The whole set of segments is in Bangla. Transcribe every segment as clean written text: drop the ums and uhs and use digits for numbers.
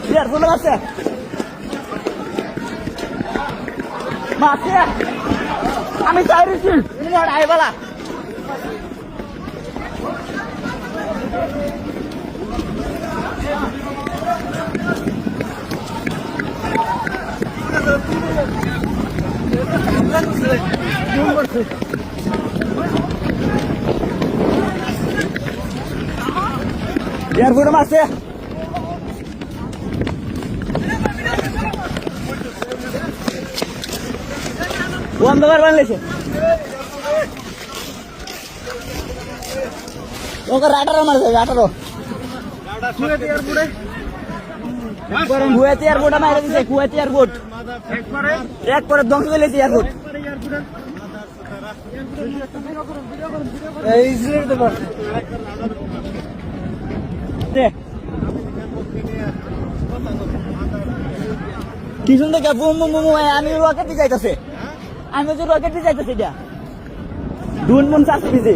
এয়ারপোর্ট আছে মাছে আমি চাইছি আইবালা এয়ারপোর্ট আছে অন্ধকার বানলেছে ওকে রাটারও মারছে রাটারও কুয়েত এয়ারপোর্ট মারা দিছে কুয়েত এয়ারপোর্ট এক করে ধ্বংস করে লেছে এয়ারপোর্ট কি সুন্দর বুম বুম বুম আমি রকেট যাইতেছে আমি যে রকেট যাইতেছি এটা দুন মন চাষে দিছে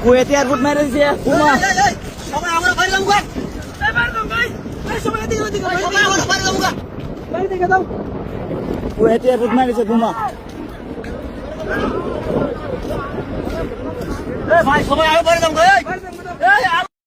কুয়েত এয়ারপোর্ট মেরে দিছে বোমা সবাই আমরা বাইরে যাবো এই বাইরে যাও ভাই এই সবাই এদিকে এদিকে সবাই আমরা বাইরে যাবো বাইরে থেকে দাও কুয়েত এয়ারপোর্ট মেরেছে বোমা এই ভাই সবাই আরো বাইরে যাবো এই